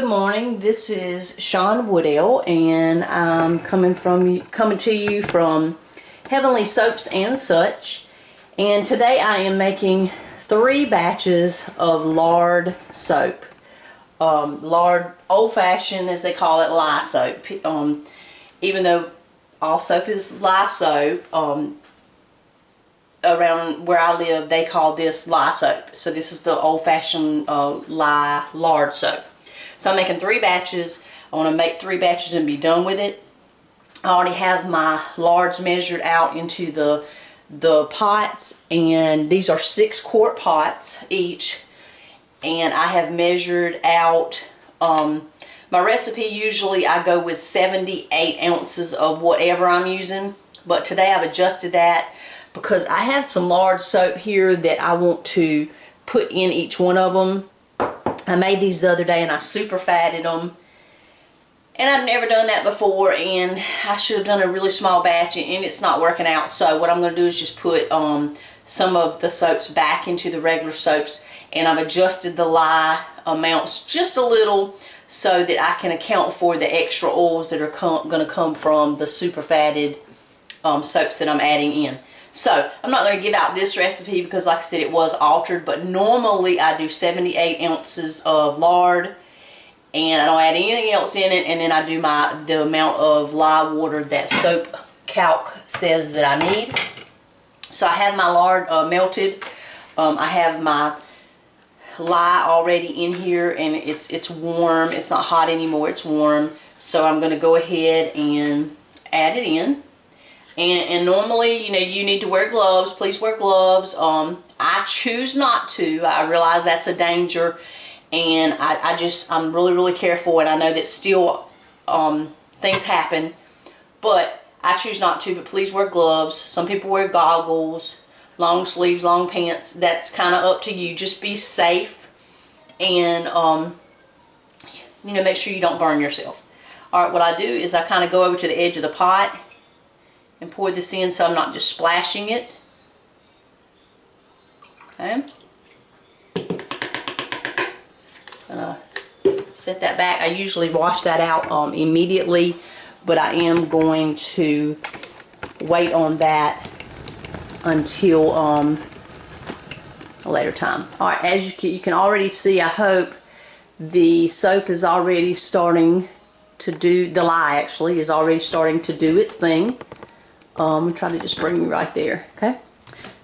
morning. This is Shawn Woodell, and I'm coming to you from Heavenly Soaps and Such. And today I am making 3 batches of lard soap. Lard old-fashioned, as they call it, lye soap. Even though all soap is lye soap, around where I live they call this lye soap. So this is the old-fashioned lye lard soap. So I'm making 3 batches. I want to make 3 batches and be done with it. I already have my lards measured out into the pots, and these are 6-quart pots each, and I have measured out my recipe. Usually I go with 78 ounces of whatever I'm using, but today I've adjusted that because I have some lard soap here that I want to put in each one of them. I made these the other day and I super fatted them, and I've never done that before, and I should have done a really small batch, and it's not working out. So what I'm going to do is just put some of the soaps back into the regular soaps, and I've adjusted the lye amounts just a little so that I can account for the extra oils that are going to come from the super fatted soaps that I'm adding in. So I'm not going to give out this recipe because, like I said, it was altered, but normally I do 78 ounces of lard, and I don't add anything else in it, and then I do the amount of lye water that Soap Calc says that I need. So I have my lard melted. I have my lye already in here, and it's warm. It's not hot anymore, it's warm. So I'm going to go ahead and add it in. And normally, you know, you need to wear gloves. Please wear gloves. I choose not to. I realize that's a danger, and I'm really careful, and I know that still things happen, but I choose not to. But please wear gloves. Some people wear goggles, long sleeves, long pants. That's kind of up to you. Just be safe, and you know, make sure you don't burn yourself. All right, what I do is I kind of go over to the edge of the pot and pour this in so I'm not just splashing it. Okay. Gonna set that back. I usually wash that out immediately, but I am going to wait on that until a later time. Alright, as you can already see, I hope the soap is already starting to do, the lye actually is already starting to do its thing. I'm trying to just bring me right there, okay?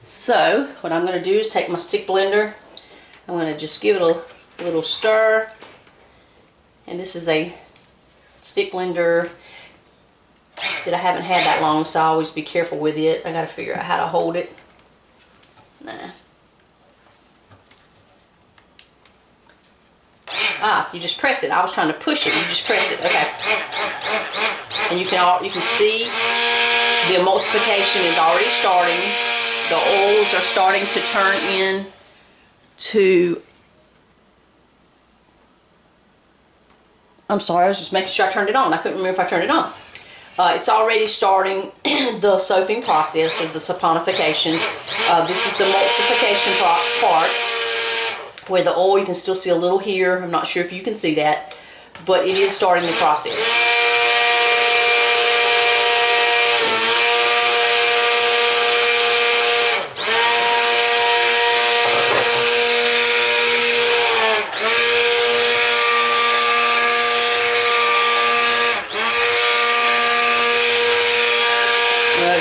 So what I'm going to do is take my stick blender. I'm going to just give it a little stir, and this is a stick blender that I haven't had that long, so I always be careful with it. I got to figure out how to hold it. Nah. Ah, you just press it. I was trying to push it. You just press it. Okay. And you can see the emulsification is already starting. The oils are starting to turn in to, I'm sorry, I was just making sure I turned it on. I couldn't remember if I turned it on. It's already starting the soaping process, or the saponification. This is the emulsification part where the oil, you can still see a little here. I'm not sure if you can see that, but it is starting the process.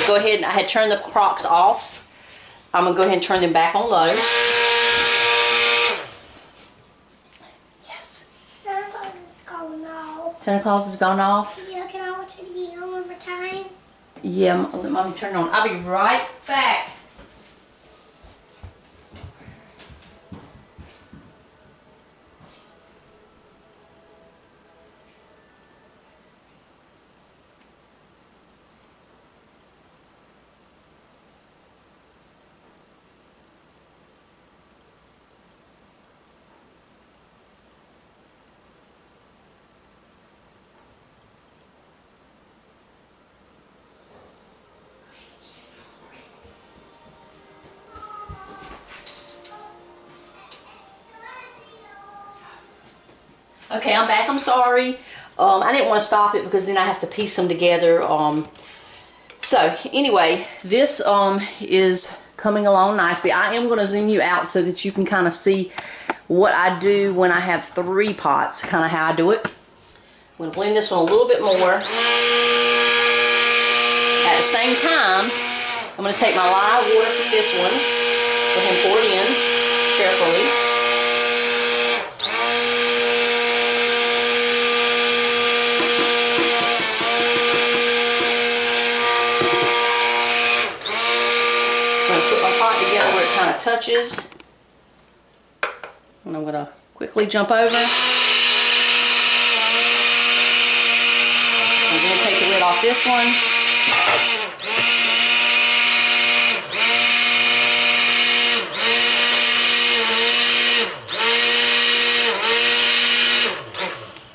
Go ahead, and I had turned the crocks off. I'm going to go ahead and turn them back on low. Yes. Santa Claus is going off. Santa Claus has gone off? Yeah, can I watch it again one more time? Yeah, let Mommy turn it on. I'll be right back. Okay, I'm back. I'm sorry. I didn't want to stop it because then I have to piece them together. So anyway, this is coming along nicely. I am going to zoom you out so that you can kind of see what I do when I have 3 pots, kind of how I do it. I'm going to blend this one a little bit more. At the same time, I'm going to take my lye water from this one, go ahead and pour it in carefully. Together where it kind of touches, and I'm going to quickly jump over. I'm going to take the lid off this one.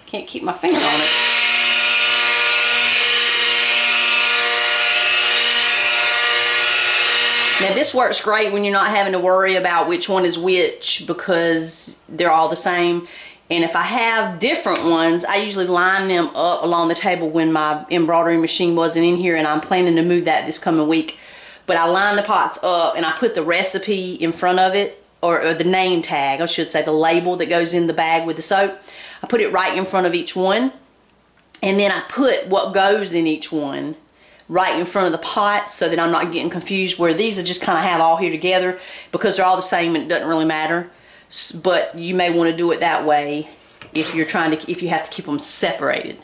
Can't keep my finger on it. Now this works great when you're not having to worry about which one is which because they're all the same. And if I have different ones, I usually line them up along the table when my embroidery machine wasn't in here, and I'm planning to move that this coming week. But I line the pots up and I put the recipe in front of it, or the name tag, I should say, the label that goes in the bag with the soap. I put it right in front of each one, and then I put what goes in each one right in front of the pot so that I'm not getting confused, where these are just kind of have all here together because they're all the same and it doesn't really matter. But you may want to do it that way if you're trying to, if you have to keep them separated.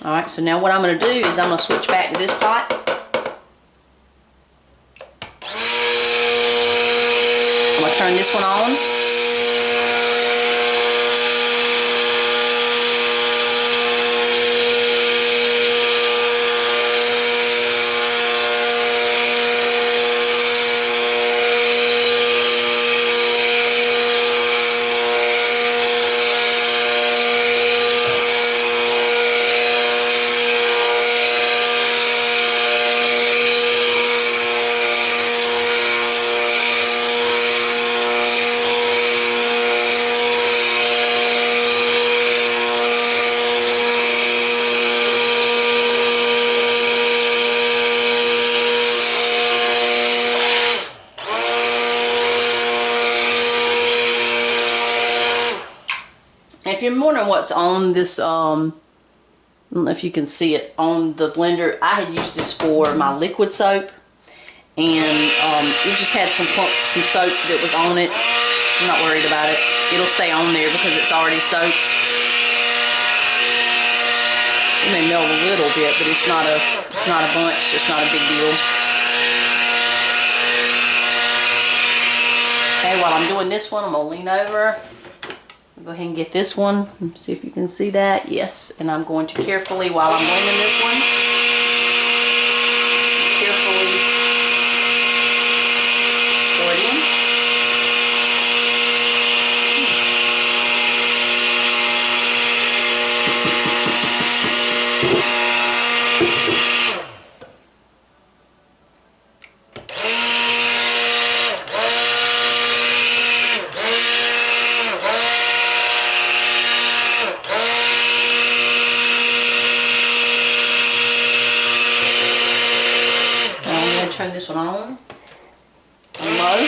Alright, so now what I'm going to do is I'm going to switch back to this pot. I'm going to turn this one on. If you're wondering what's on this, I don't know if you can see it on the blender, I had used this for my liquid soap, and it just had some soap that was on it. I'm not worried about it. It'll stay on there because it's already soaked. It may melt a little bit, but it's not a bunch. It's not a big deal. Okay, while I'm doing this one, I'm gonna lean over. Go ahead and get this one and see if you can see that. Yes, and I'm going to carefully, while I'm blending this one, carefully pour it in. Turn this one on low.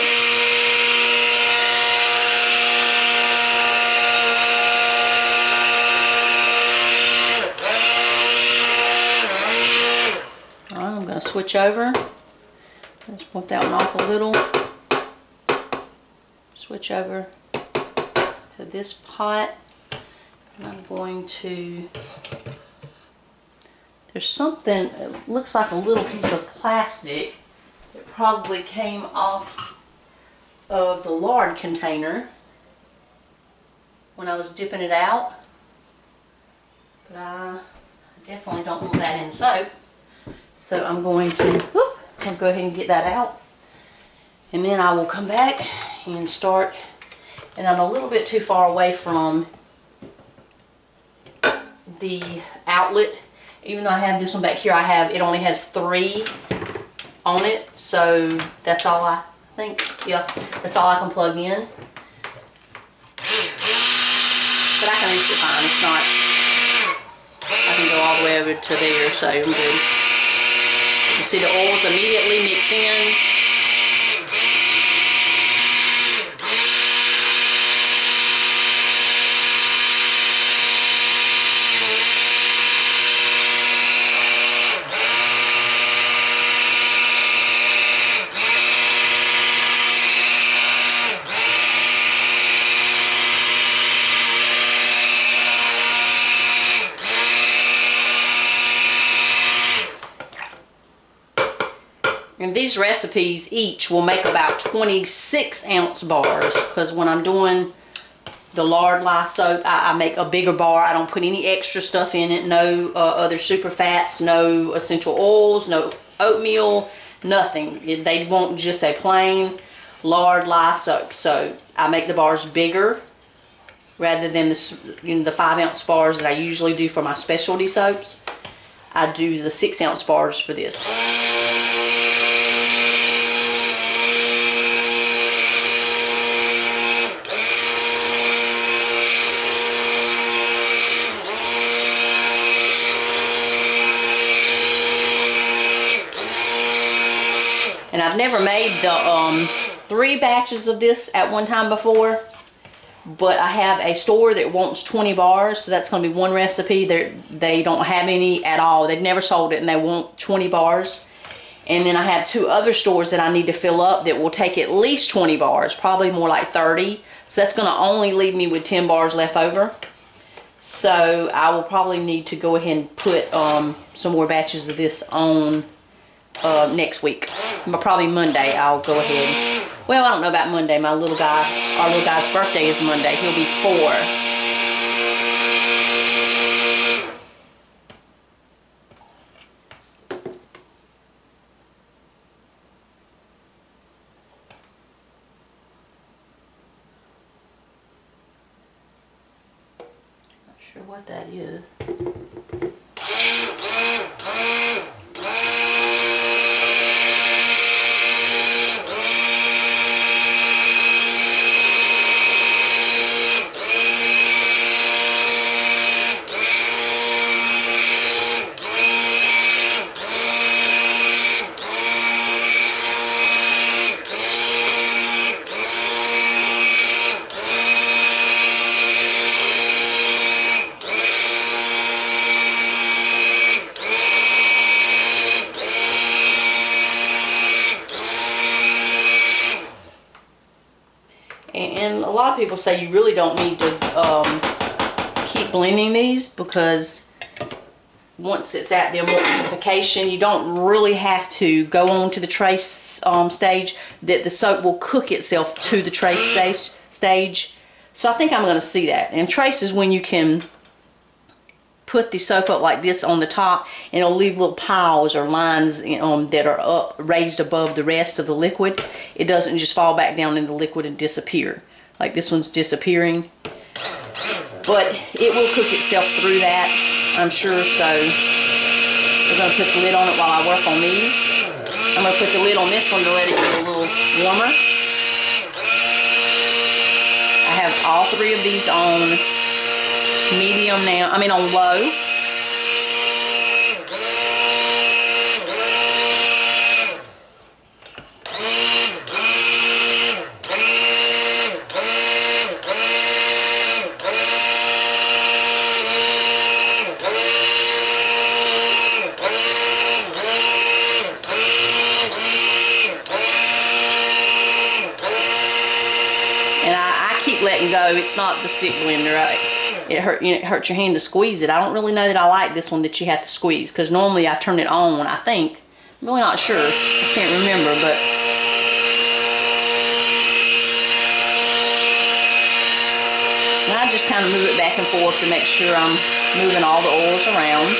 I'm going to switch over. Just pump that one off a little. Switch over to this pot. And I'm going to, there's something, it looks like a little piece of plastic. It probably came off of the lard container when I was dipping it out. But I definitely don't want that in soap. So I'm going to I'll go ahead and get that out. And then I will come back and start. And I'm a little bit too far away from the outlet. Even though I have this one back here, it only has 3 on it, so that's all I think. Yeah, that's all I can plug in. But I can reach it fine. It's not, I can go all the way over to there, so I'm good. You see the oils immediately mix in. And these recipes each will make about 26-ounce bars, because when I'm doing the Lard Lye soap, I make a bigger bar. I don't put any extra stuff in it. No other super fats, no essential oils, no oatmeal, nothing. They want just a plain Lard Lye soap. So I make the bars bigger rather than the 5-ounce bars that I usually do for my specialty soaps. I do the 6-ounce bars for this. And I've never made the 3 batches of this at one time before, but I have a store that wants 20 bars, so that's going to be one recipe. They don't have any at all. They've never sold it, and they want 20 bars. And then I have 2 other stores that I need to fill up that will take at least 20 bars, probably more like 30. So that's going to only leave me with 10 bars left over. So I will probably need to go ahead and put some more batches of this on next week. But probably Monday I'll go ahead. Well, I don't know about Monday. My little guy, our little guy's birthday is Monday. He'll be 4. Not sure what that is. And a lot of people say you really don't need to keep blending these, because once it's at the emulsification, you don't really have to go on to the trace stage. That the soap will cook itself to the trace stage. So I think I'm going to see that. And trace is when you can put the soap up like this on the top, and it'll leave little piles or lines that are up raised above the rest of the liquid. It doesn't just fall back down in the liquid and disappear like this one's disappearing, but it will cook itself through that, I'm sure. So we're going to put the lid on it while I work on these. I'm going to put the lid on this one to let it get a little warmer. I have all 3 of these on medium now, I mean on low. And I keep letting go. It's not the stick blender. It hurts your hand to squeeze it. I don't really know that I like this one that you have to squeeze, because normally I turn it on, I think. I'm really not sure. I can't remember, but and I just kind of move it back and forth to make sure I'm moving all the oils around.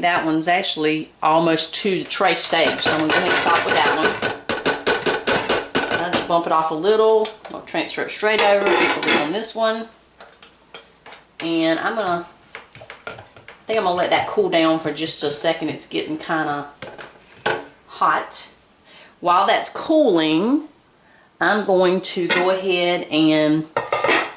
that one's actually almost to the tray stage, so I'm going to go ahead and stop with that one. I'll just bump it off a little. I'll transfer it straight over, equally on this one. And I think I'm going to let that cool down for just a second. It's getting kind of hot. While that's cooling, I'm going to go ahead and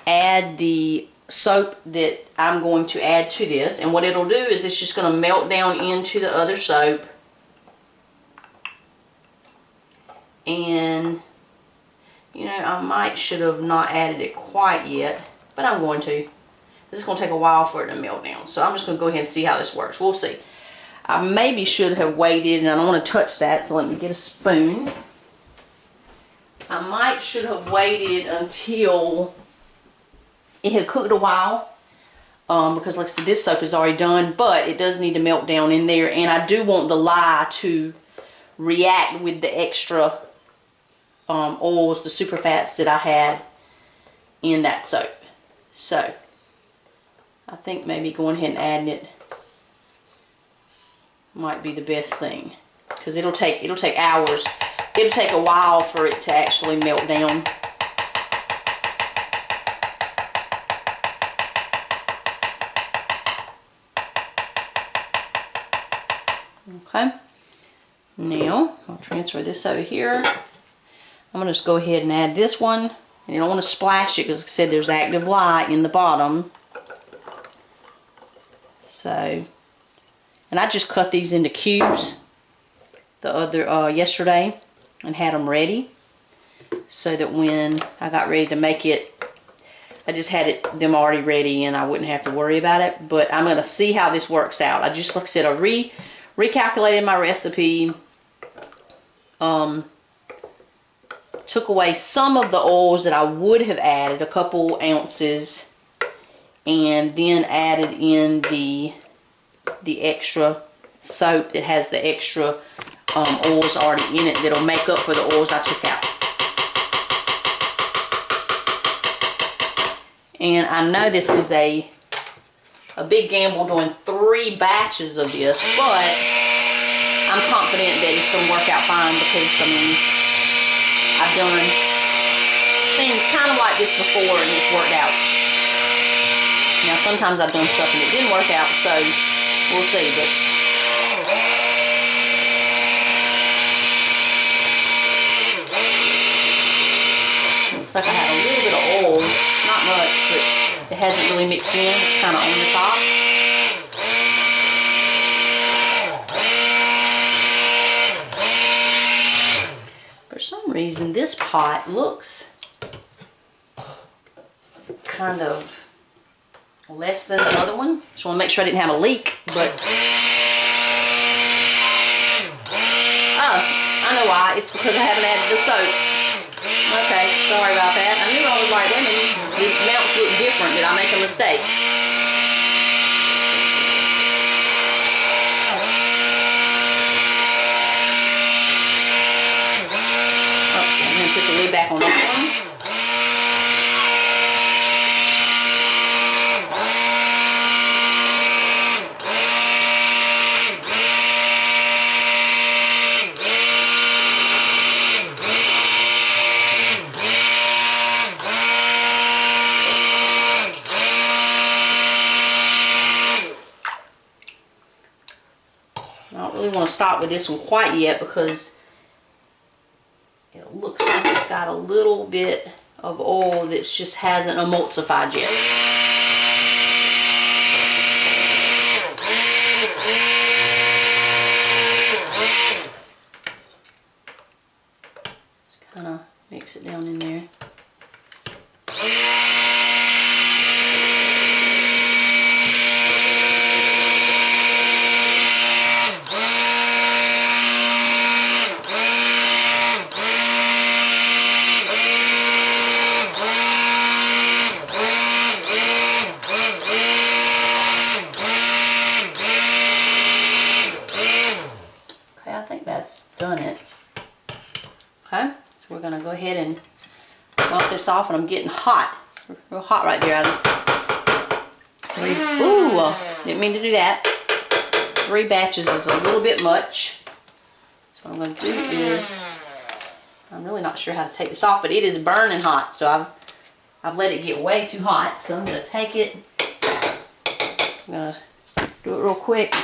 add the soap that I'm going to add to this. And what it'll do is it's just going to melt down into the other soap. And, you know, I should have not added it quite yet, but I'm going to. This is going to take a while for it to melt down. So I'm just going to go ahead and see how this works. We'll see. I maybe should have waited, and I don't want to touch that, so let me get a spoon. I should have waited until it had cooked a while, because like I said, this soap is already done, but it does need to melt down in there, and I do want the lye to react with the extra oils, the super fats that I had in that soap. So I think maybe going ahead and adding it might be the best thing, because it'll take hours. It'll take a while for it to actually melt down. Okay. Now I'll transfer this over here. I'm gonna just go ahead and add this one. And you don't want to splash it, because like I said, there's active lye in the bottom. So, and I just cut these into cubes the other yesterday and had them ready, so that when I got ready to make it, I just had them already ready and I wouldn't have to worry about it. But I'm going to see how this works out. I just, like I said, I recalculated my recipe, took away some of the oils that I would have added, a couple ounces, and then added in the extra soap that has the extra oils already in it that'll make up for the oils I took out. And I know this is a big gamble doing 3 batches of this, but I'm confident that it's going to work out fine, because I mean, I've done things kind of like this before and it's worked out. Now sometimes I've done stuff and it didn't work out, so we'll see. But looks like I have a little bit of oil, not much, but it hasn't really mixed in. It's kind of on the top. For some reason, this pot looks kind of less than the other one. Just want to make sure I didn't have a leak, but oh, I know why. It's because I haven't added the soap. Okay, sorry about that. I knew I was like, wait a minute, these amounts look different. Did I make a mistake? Oh, I'm going to put the lid back on that one. Want to stop with this one quite yet, because it looks like it's got a little bit of oil that just hasn't emulsified yet. Just kind of mix it down in there. Done it. Okay, so we're gonna go ahead and bump this off, and I'm getting hot, real hot right there. Ooh, didn't mean to do that. 3 batches is a little bit much. So what I'm going to do is, I'm really not sure how to take this off, but it is burning hot. So I've let it get way too hot. So I'm going to take it. I'm going to do it real quick.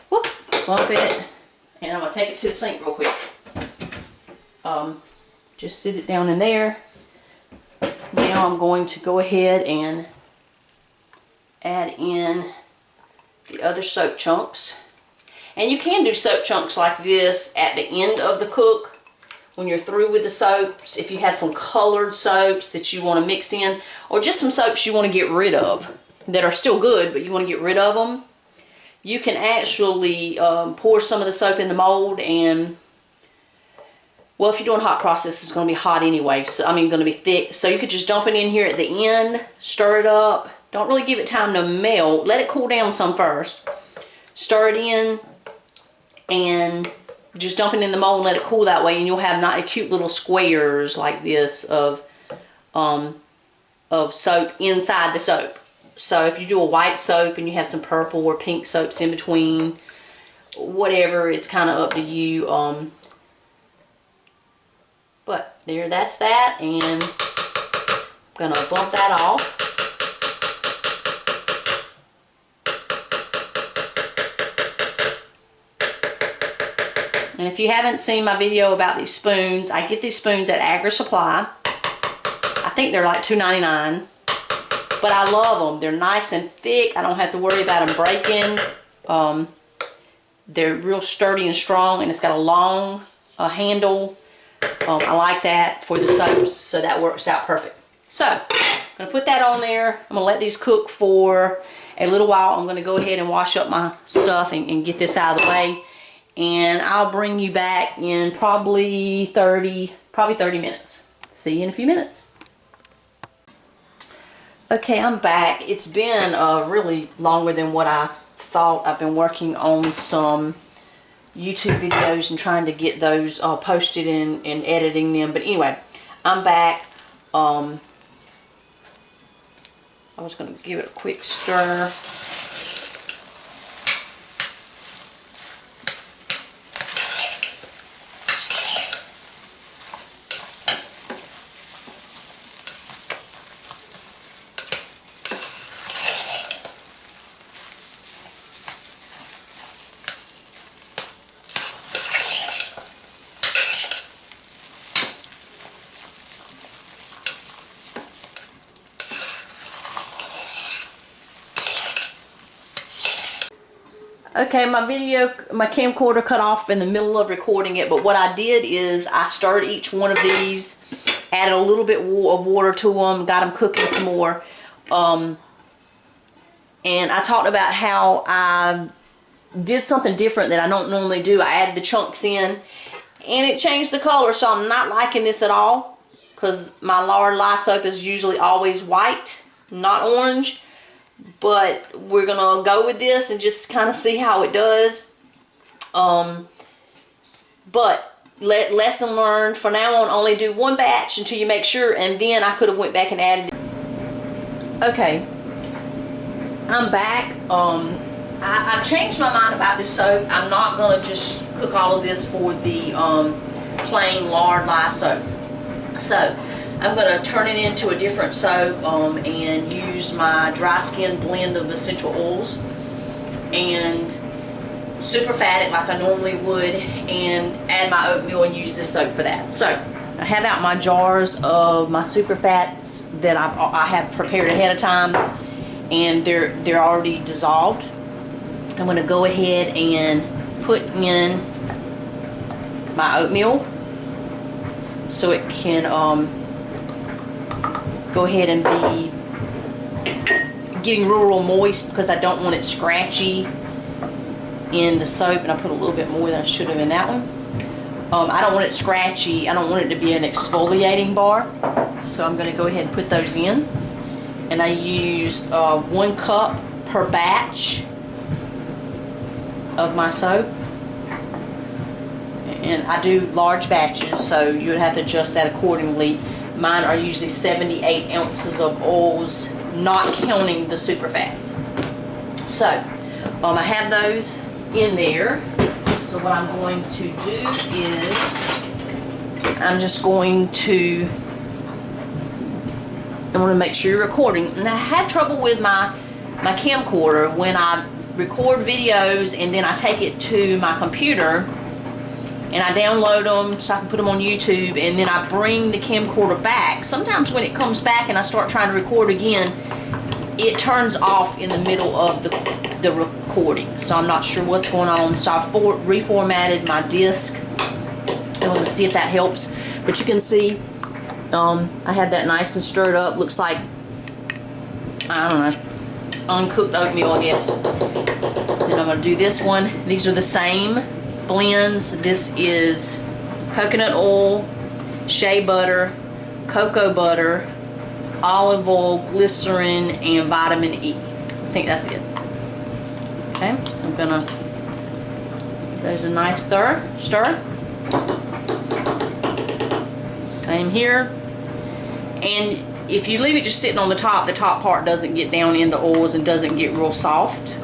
Whoop, bump it. And I'm going to take it to the sink real quick. Just sit it down in there. Now I'm going to go ahead and add in the other soap chunks. And you can do soap chunks like this at the end of the cook when you're through with the soaps. If you have some colored soaps that you want to mix in, or just some soaps you want to get rid of that are still good but you want to get rid of them, you can actually pour some of the soap in the mold. And well, if you're doing hot process, it's going to be hot anyway. So I mean, going to be thick. So you could just dump it in here at the end, stir it up. Don't really give it time to melt. Let it cool down some first. Stir it in and just dump it in the mold and let it cool that way. And you'll have not cute little squares like this of soap inside the soap. So if you do a white soap and you have some purple or pink soaps in between, whatever, it's kind of up to you. But there, that's that, and I'm gonna bump that off. And if you haven't seen my video about these spoons, I get these spoons at Agri Supply. I think they're like $2.99, but I love them. They're nice and thick. I don't have to worry about them breaking. They're real sturdy and strong, and it's got a long handle. I like that for the soaps, so that works out perfect. So, I'm going to put that on there. I'm going to let these cook for a little while. I'm going to go ahead and wash up my stuff and get this out of the way. And I'll bring you back in probably 30 minutes. See you in a few minutes. Okay, I'm back. It's been really longer than what I thought. I've been working on some YouTube videos and trying to get those posted and editing them. But anyway, I'm back. I was going to give it a quick stir. Okay, my camcorder cut off in the middle of recording it, but what I did is I stirred each one of these, added a little bit of water to them, got them cooking some more, and I talked about how I did something different that I don't normally do. I added the chunks in, and it changed the color, so I'm not liking this at all, because my Lard Lye soap is usually always white, not orange. But we're gonna go with this and just kind of see how it does. But lesson learned, for now on, only do one batch until you make sure, and then I could have went back and added it. Okay, I'm back. I changed my mind about this soap. I'm not gonna just cook all of this for the plain Lard Lye soap. So I'm going to turn it into a different soap and use my dry skin blend of essential oils and super fat it like I normally would, and add my oatmeal and use this soap for that. So I have out my jars of my super fats that I have prepared ahead of time, and they're already dissolved. I'm going to go ahead and put in my oatmeal so it can go ahead and be getting real moist, because I don't want it scratchy in the soap, and I put a little bit more than I should have in that one. I don't want it scratchy. I don't want it to be an exfoliating bar, so I'm going to go ahead and put those in. And I used 1 cup per batch of my soap, and I do large batches, so you would have to adjust that accordingly. Mine are usually 78 ounces of oils, not counting the super fats. So I have those in there. So what I'm going to do is I'm just going to, I want to make sure you're recording. And I had trouble with my camcorder when I record videos and then I take it to my computer and I download them so I can put them on YouTube, and then I bring the camcorder back. Sometimes when it comes back and I start trying to record again, it turns off in the middle of the recording. So I'm not sure what's going on. So I've reformatted my disc. I want to see if that helps. But you can see I have that nice and stirred up. Looks like, I don't know, uncooked oatmeal, I guess. Then I'm going to do this one. These are the same blends. This is coconut oil, shea butter, cocoa butter, olive oil, glycerin, and vitamin E. I think that's it. Okay, so I'm gonna, there's a nice stir. Same here. And if you leave it just sitting on the top part doesn't get down in the oils and doesn't get real soft.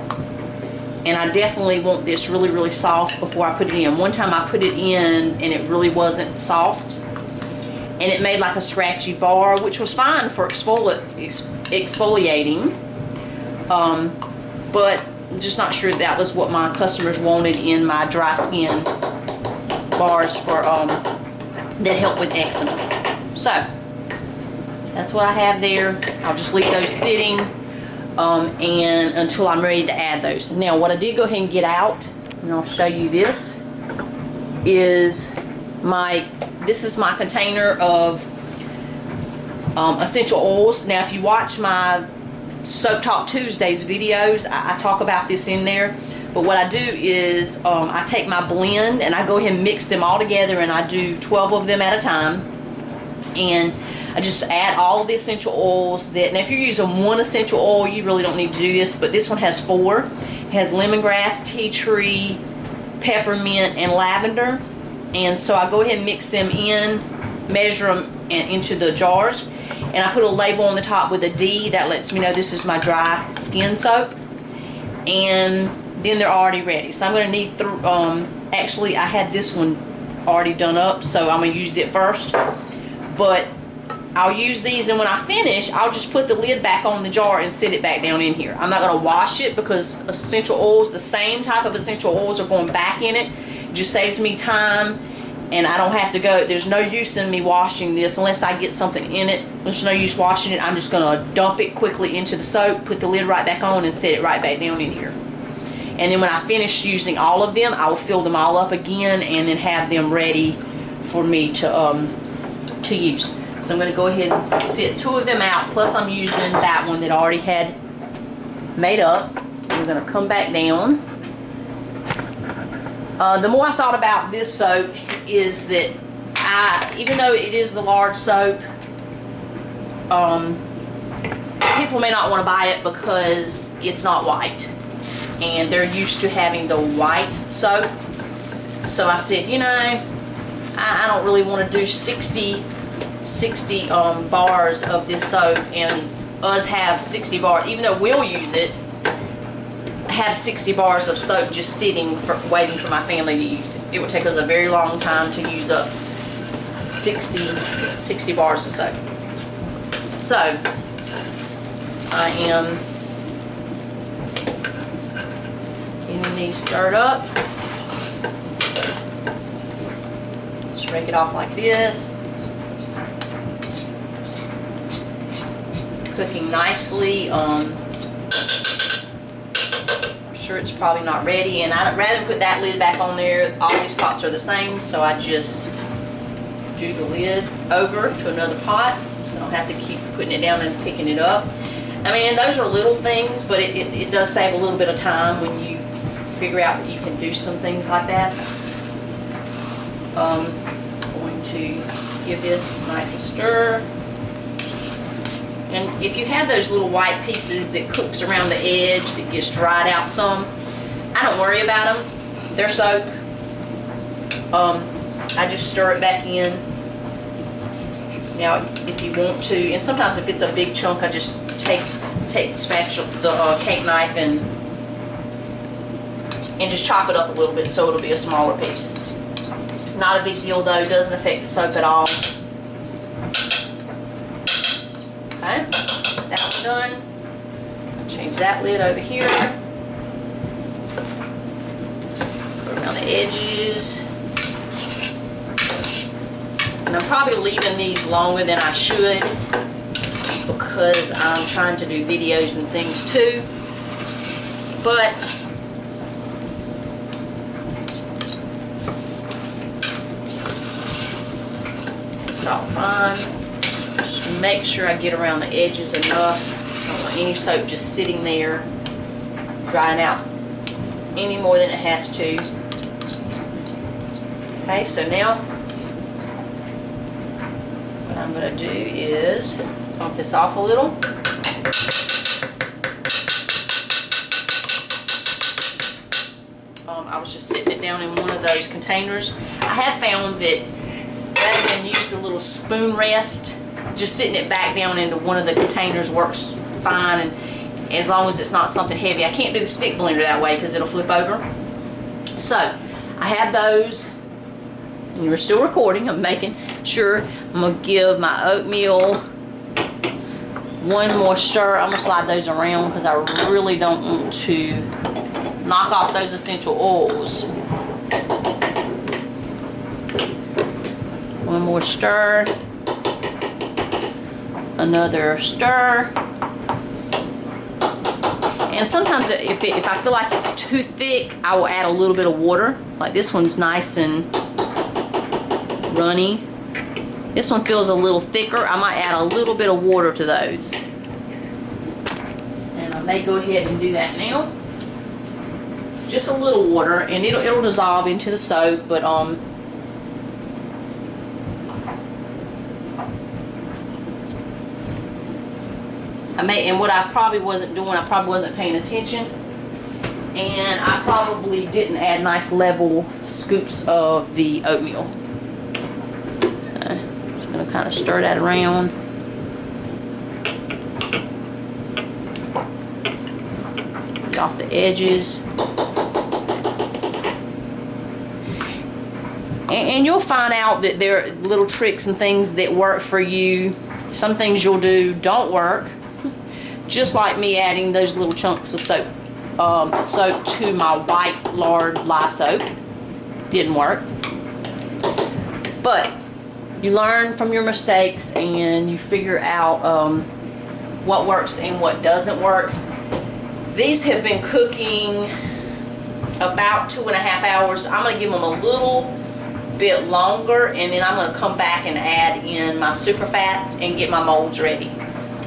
And I definitely want this really, really soft before I put it in. One time I put it in and it really wasn't soft. And it made like a scratchy bar, which was fine for exfoliating. But I'm just not sure that was what my customers wanted in my dry skin bars for that help with eczema. So that's what I have there. I'll just leave those sitting and until I'm ready to add those. Now what I did go ahead and get out, and I'll show you this, is this is my container of essential oils. Now if you watch my Soap Talk Tuesdays videos, I talk about this in there. But what I do is I take my blend and I go ahead and mix them all together, and I do 12 of them at a time. And I just add all of the essential oils that, now if you're using one essential oil, you really don't need to do this, but this one has 4. It has lemongrass, tea tree, peppermint, and lavender. And so I go ahead and mix them in, measure them into the jars, and I put a label on the top with a D that lets me know this is my dry skin soap. And then they're already ready. So I'm going to need, actually I had this one already done up, so I'm going to use it first. But I'll use these, and when I finish, I'll just put the lid back on the jar and sit it back down in here. I'm not going to wash it because essential oils, the same type of essential oils, are going back in it. It just saves me time, and I don't have to go. There's no use in me washing this unless I get something in it. There's no use washing it. I'm just going to dump it quickly into the soap, put the lid right back on, and set it right back down in here. And then when I finish using all of them, I will fill them all up again and then have them ready for me to use. So I'm going to go ahead and sit 2 of them out, plus I'm using that one that I already had made up. I'm going to come back down. The more I thought about this soap is that even though it is the Lard soap, people may not want to buy it because it's not white. And they're used to having the white soap. So I said, you know, I don't really want to do 60 bars of this soap and us have 60 bars, even though we'll use it, have 60 bars of soap just sitting waiting for my family to use it. It would take us a very long time to use up 60 bars of soap. So I am getting these stirred up. Just rake it off like this. Cooking nicely. I'm sure it's probably not ready, and I'd rather put that lid back on there. All these pots are the same, so I just do the lid over to another pot, so I don't have to keep putting it down and picking it up. I mean, those are little things, but it does save a little bit of time when you figure out that you can do some things like that. I'm going to give this a nice stir. And if you have those little white pieces that cooks around the edge that gets dried out some, I don't worry about them. They're soap. I just stir it back in. Now, if you want to, and sometimes if it's a big chunk, I just take the spatula, the cake knife, and and just chop it up a little bit so it'll be a smaller piece. Not a big deal though, doesn't affect the soap at all. Okay, that one's done. Change that lid over here. Go around the edges. And I'm probably leaving these longer than I should because I'm trying to do videos and things too. But it's all fine. Just make sure I get around the edges enough. I don't want any soap just sitting there drying out any more than it has to. Okay, so now what I'm going to do is bump this off a little. I was just sitting it down in one of those containers. I have found that rather than use the little spoon rest, just sitting it back down into one of the containers works fine, and as long as it's not something heavy. I can't do the stick blender that way because it'll flip over. So I have those, and you're still recording. I'm making sure. I'm going to give my oatmeal one more stir. I'm going to slide those around because I really don't want to knock off those essential oils. One more stir. Another stir. And sometimes if I feel like it's too thick, I will add a little bit of water. Like this one's nice and runny. This one feels a little thicker. I might add a little bit of water to those. And I may go ahead and do that now. Just a little water, and it'll dissolve into the soap, but and what I probably wasn't doing, I probably wasn't paying attention, and I probably didn't add nice level scoops of the oatmeal. Just gonna kind of stir that around. Get off the edges. And you'll find out that there are little tricks and things that work for you. Some things you'll do don't work. Just like me adding those little chunks of soap to my white Lard Lye soap. Didn't work. But you learn from your mistakes and you figure out what works and what doesn't work. These have been cooking about 2.5 hours. I'm going to give them a little bit longer, and then I'm going to come back and add in my super fats and get my molds ready.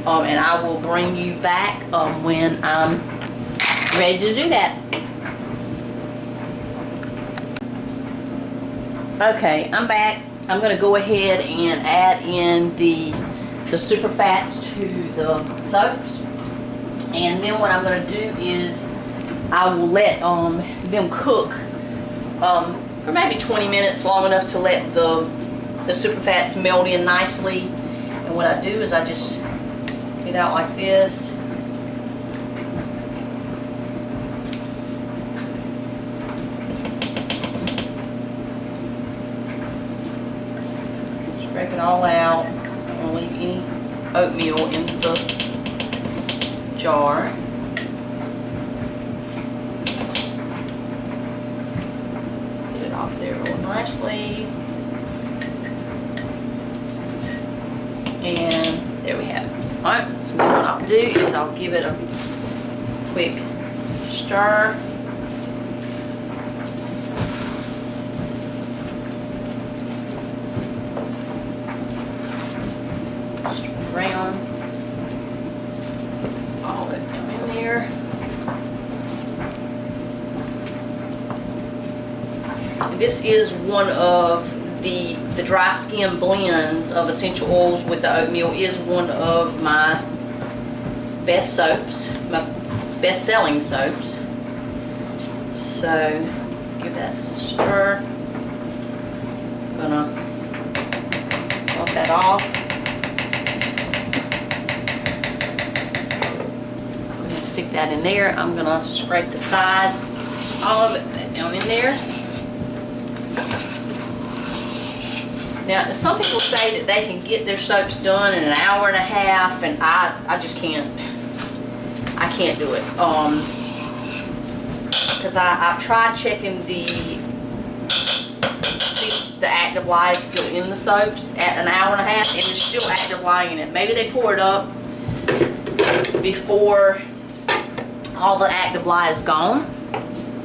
And I will bring you back when I'm ready to do that. Okay, I'm back. I'm going to go ahead and add in the super fats to the soaps. And then what I'm going to do is I will let them cook for maybe 20 minutes, long enough to let the super fats melt in nicely. And what I do is I just get it out like this. Scrape it all out. I don't leave any oatmeal in the jar. Get it off there real nicely. And there we have it. Alright, so then what I'll do is I'll give it a quick stir. Stir around. All that down in there. And this is one of the dry skin blends of essential oils with the oatmeal. Is one of my best soaps, my best selling soaps. So give that a stir. Gonna bump that off. Stick that in there. I'm gonna scrape the sides all of it back down in there. Now, some people say that they can get their soaps done in an hour and a half, and I just can't. I can't do it. Because I've tried checking see if the active lye is still in the soaps at an hour and a half, and there's still active lye in it. Maybe they pour it up before all the active lye is gone,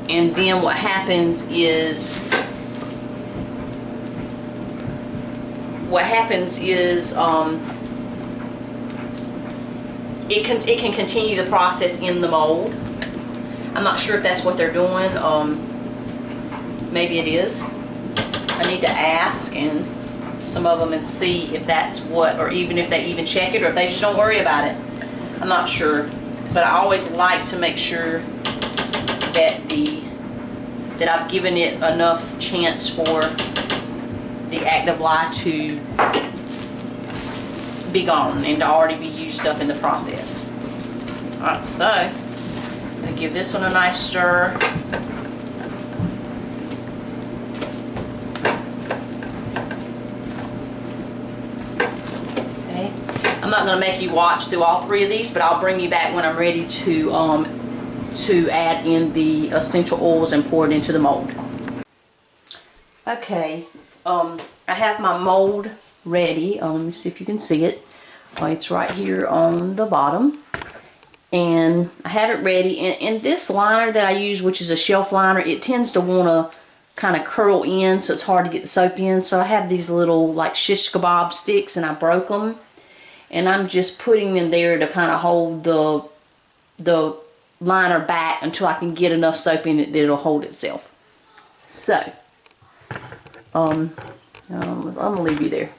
and then what happens is it can continue the process in the mold. I'm not sure if that's what they're doing. Maybe it is. I need to ask and some of them and see if that's what, or even if they even check it, or if they just don't worry about it. I'm not sure, but I always like to make sure that I've given it enough chance for the active lye to be gone and to already be used up in the process. Alright, so I'm going to give this one a nice stir. Okay, I'm not going to make you watch through all three of these, but I'll bring you back when I'm ready to add in the essential oils and pour it into the mold. Okay, I have my mold ready. Let me see if you can see it. It's right here on the bottom. And I have it ready. And this liner that I use, which is a shelf liner, it tends to want to kind of curl in, so it's hard to get the soap in. So I have these little like shish kebab sticks, and I broke them. And I'm just putting them there to kind of hold the liner back until I can get enough soap in it that it'll hold itself. So, I'm gonna leave you there.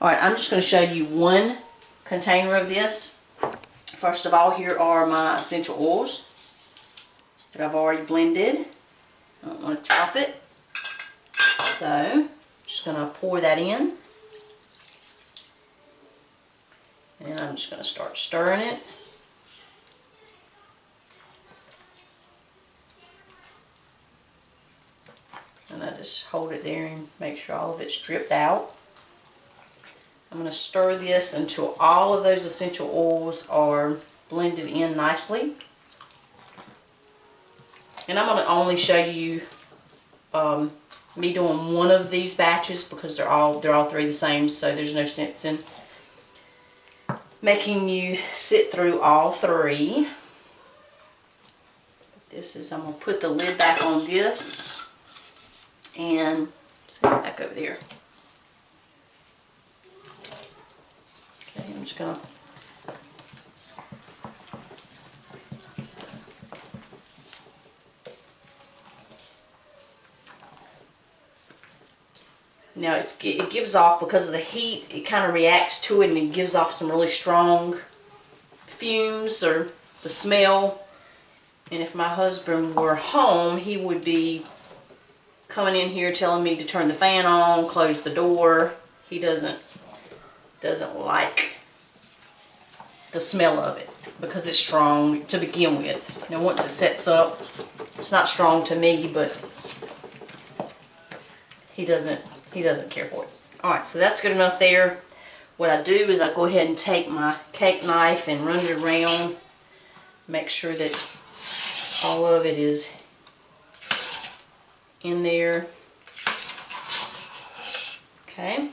Alright, I'm just gonna show you one container of this. First of all, here are my essential oils that I've already blended. I don't want to drop it. So, I'm just gonna pour that in. And I'm just gonna start stirring it. And I just hold it there and make sure all of it's dripped out. I'm going to stir this until all of those essential oils are blended in nicely. And I'm going to only show you me doing one of these batches because they're all three the same, so there's no sense in making you sit through all three. I'm going to put the lid back on this and back over there. Okay, I'm just going to now it gives off, because of the heat, it kind of reacts to it and it gives off some really strong fumes, or the smell. And if my husband were home, he would be coming in here telling me to turn the fan on, close the door. He doesn't like the smell of it because it's strong to begin with. Now once it sets up, it's not strong to me, but he doesn't care for it. Alright, so that's good enough there. What I do is I go ahead and take my cake knife and run it around, make sure that all of it is in there. Okay.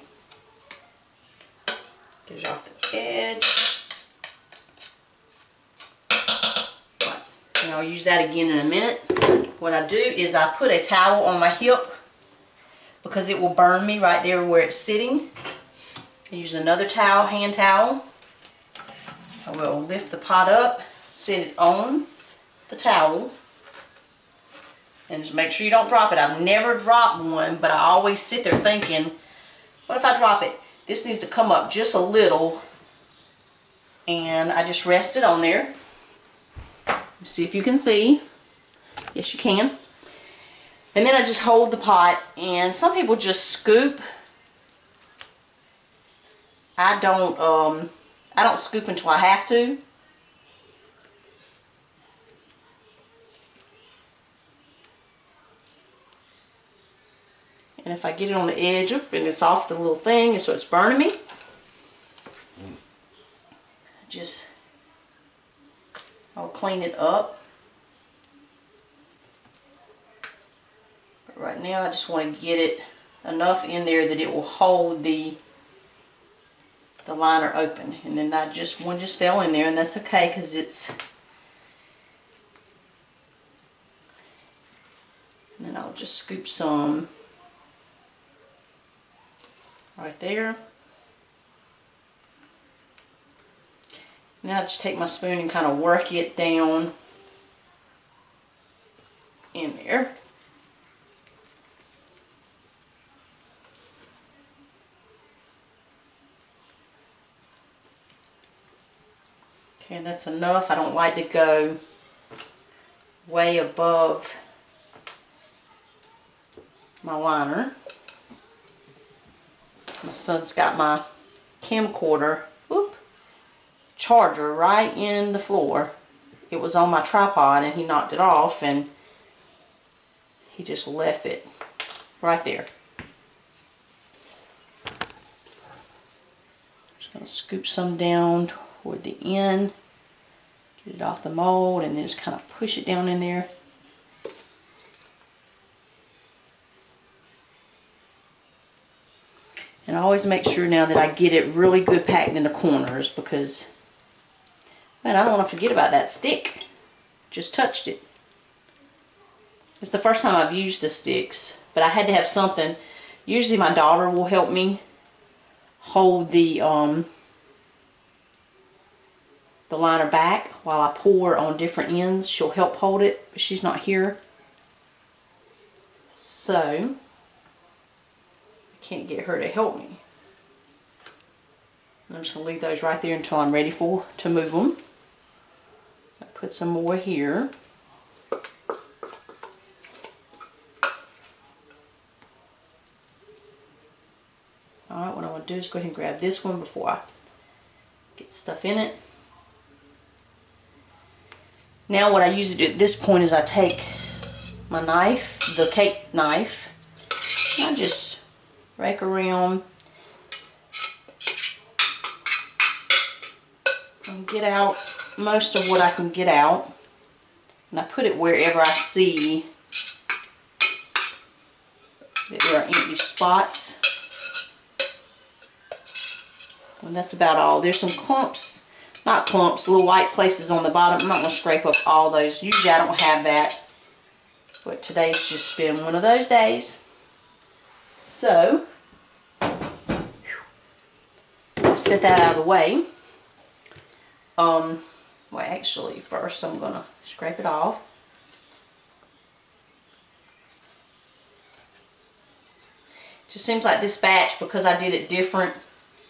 Get it off the edge. Right. And I'll use that again in a minute. What I do is I put a towel on my hip because it will burn me right there where it's sitting. I use another towel, hand towel. I will lift the pot up, set it on the towel, and just make sure you don't drop it. I've never dropped one, but I always sit there thinking, what if I drop it? This needs to come up just a little, and I just rest it on there. See if you can see. Yes, you can. And then I just hold the pot, and some people just scoop. I don't scoop until I have to. And if I get it on the edge, and it's off the little thing, so it's burning me. I'll clean it up. But right now I just want to get it enough in there that it will hold the liner open. And then one just fell in there, and that's okay because it's... And then I'll just scoop some right there. Now I just take my spoon and kind of work it down in there. Okay, that's enough. I don't like to go way above my liner. My son's got my camcorder charger right in the floor. It was on my tripod and he knocked it off and he just left it right there. Just gonna scoop some down toward the end, get it off the mold, and then just kind of push it down in there. And I always make sure now that I get it really good packed in the corners because, man, I don't want to forget about that stick. Just touched it. It's the first time I've used the sticks, but I had to have something. Usually my daughter will help me hold the liner back while I pour on different ends. She'll help hold it, but she's not here. So can't get her to help me. I'm just going to leave those right there until I'm ready to move them. I put some more here. Alright, what I want to do is go ahead and grab this one before I get stuff in it. Now what I usually do at this point is I take my knife, the cake knife, and I just rake around and get out most of what I can get out, and I put it wherever I see that there are empty spots, and that's about all. There's some clumps, not clumps, little white places on the bottom. I'm not going to scrape up all those. Usually I don't have that, but today's just been one of those days. So, set that out of the way. Well, actually, first I'm going to scrape it off. Just seems like this batch, because I did it different,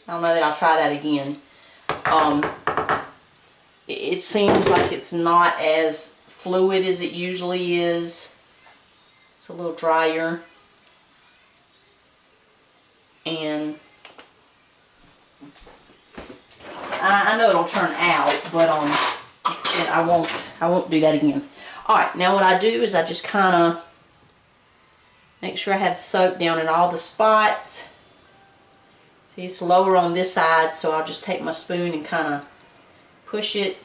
I don't know that I'll try that again. It seems like it's not as fluid as it usually is. It's a little drier. And I know it'll turn out, but I won't do that again. Alright, now what I do is I just kind of make sure I have the soap down in all the spots. See, it's lower on this side, so I'll just take my spoon and kind of push it.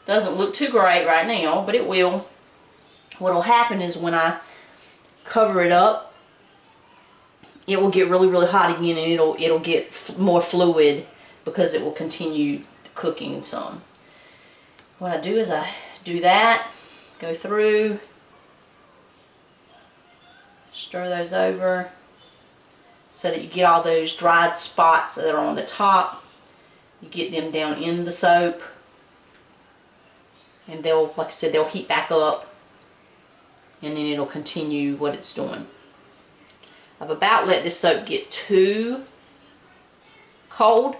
Doesn't look too great right now, but it will. What'll happen is when I cover it up, it will get really, really hot again, and it'll get more fluid because it will continue cooking some. What I do is I do that, go through, stir those over so that you get all those dried spots that are on the top. You get them down in the soap, and they'll, like I said, they'll heat back up, and then it'll continue what it's doing. I've about let this soap get too cold.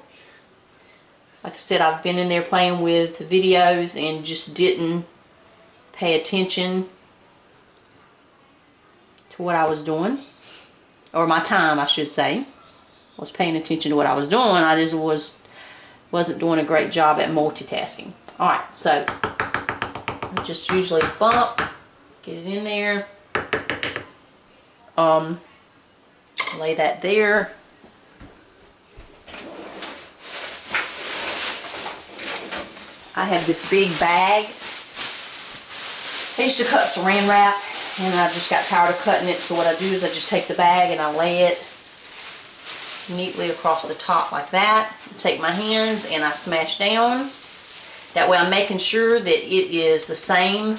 Like I said, I've been in there playing with videos and just didn't pay attention to what I was doing. Or my time, I should say. I was paying attention to what I was doing. I just wasn't doing a great job at multitasking. Alright, so I just usually bump, get it in there. Lay that there. I have this big bag. I used to cut saran wrap, and I just got tired of cutting it, so what I do is I just take the bag and I lay it neatly across the top like that. Take my hands and I smash down. That way I'm making sure that it is the same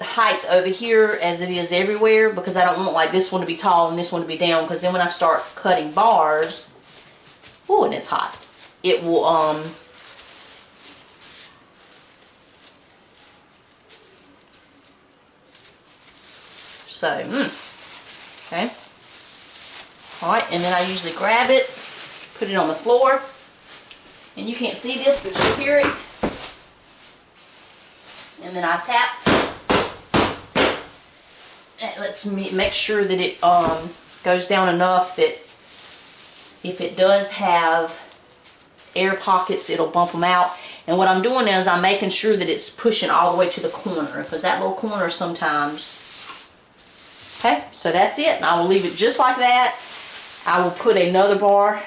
height over here as it is everywhere, because I don't want like this one to be tall and this one to be down, because then when I start cutting bars, oh, and it's hot, it will okay. Alright, and then I usually grab it, put it on the floor, and you can't see this, but you'll hear it. And then I tap. It lets me make sure that it goes down enough that if it does have air pockets, it'll bump them out. And what I'm doing is I'm making sure that it's pushing all the way to the corner, because that little corner sometimes. Okay, so that's it, and I will leave it just like that. I will put another bar,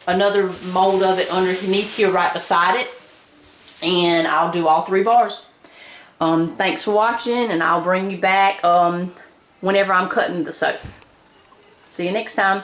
another mold of it underneath here right beside it, and I'll do all 3 bars. Thanks for watching, and I'll bring you back whenever I'm cutting the soap. See you next time.